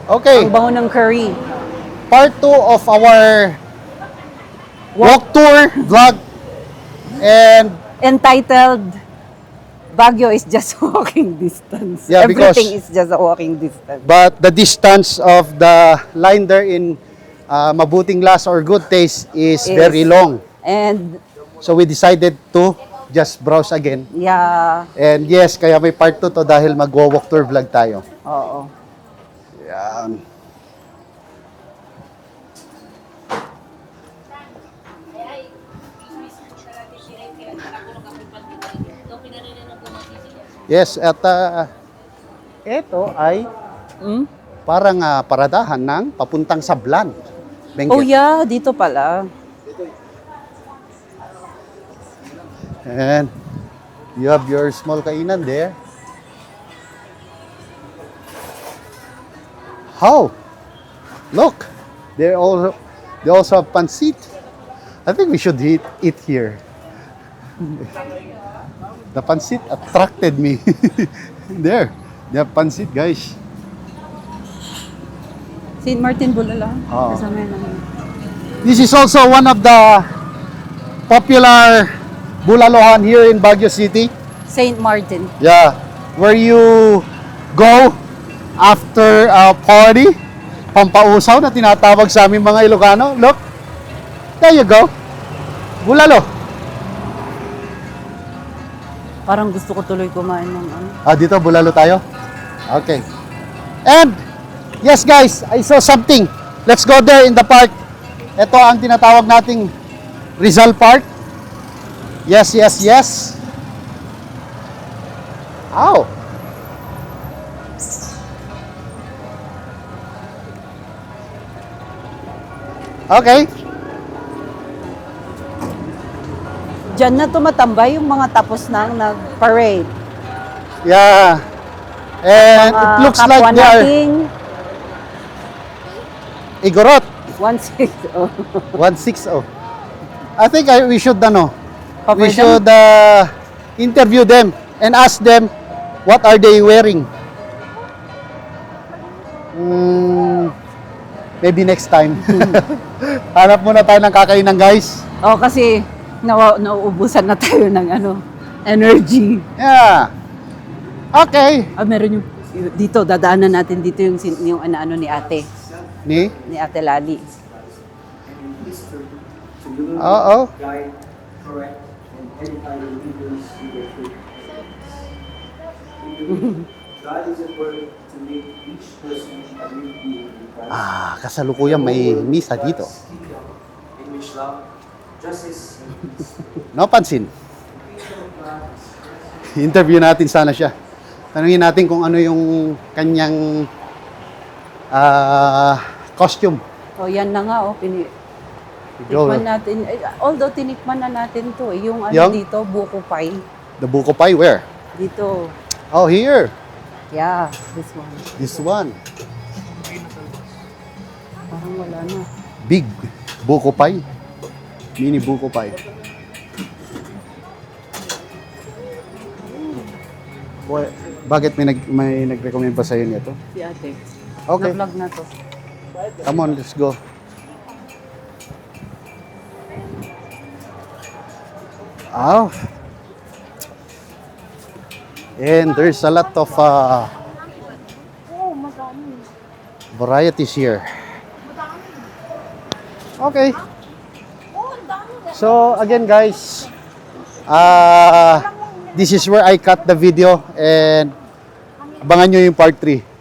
Okay. Ang bango ng curry. Part 2 of our walk tour vlog. And Entitled, Baguio is just walking distance. Yeah, because- Everything is just a walking distance. but the distance of the line there in Mabuting Lasa or Good Taste is very long. And So we decided to just browse again. yeah, And yes, kaya may part 2 to dahil magwo-walk tour vlog tayo. oo. Yan. Yes, at ito ay Hmm? parang paradahan ng papuntang Sablan. Benguet. Oh yeah, dito pala. And you have your small kainan there. How? Look, they also have pancit. I think we should eat here. The pancit attracted me. There, they have pancit, guys. St. Martin Bulala. Oo. Kasama yun naman. This is also one of the popular bulalohan here in Baguio City. St. Martin. Yeah, where you go after a party, pampausaw na tinatawag sa aming mga Ilocano. Look, there you go. Bulalo. Parang gusto ko tuloy kumain ng ano. Dito bulalo tayo. Okay. And yes guys, I saw something. Let's go there in the park. Ito ang tinatawag nating Rizal Park. Yes, yes, yes. Ow. Okay. Diyan na tumatambay yung mga tapos nang nag-parade. Yeah. And it looks like they are nating Igorot 160. 160. I think we should Cover we them? should interview them and ask them what are they wearing. Maybe next time. Hanap muna tayo ng kakainan, guys. Oh, kasi nauubusan na tayo ng energy. Yeah. Okay. Meron yung dito dadaanan natin dito yung ano ni Ate Ni? Ate Lali. Oo. guide, correct, and edify the leaders in their faith. God is at work to make each person a new being in Christ, Kasalukuyan may misa dito. in which love, justice, and peace No pansin. Interview natin sana siya. Tanungin natin kung ano yung kanyang costume. Oh, yan na nga Go. Tikman natin. Although tinikman na natin to, yung Yung? dito, buko pie. The buko pie, where? Dito. Oh, here. Yeah, this one. This one. Parang wala na. Big buko pie. Mini buko pie. Boy, bakit may nag-recommend pa sa'yo nito? Si Ate. Okay. Na-vlog na to. Come on, let's go. Oh. And there's a lot of varieties here. Okay. So again guys, this is where I cut the video and abangan nyo yung part 3.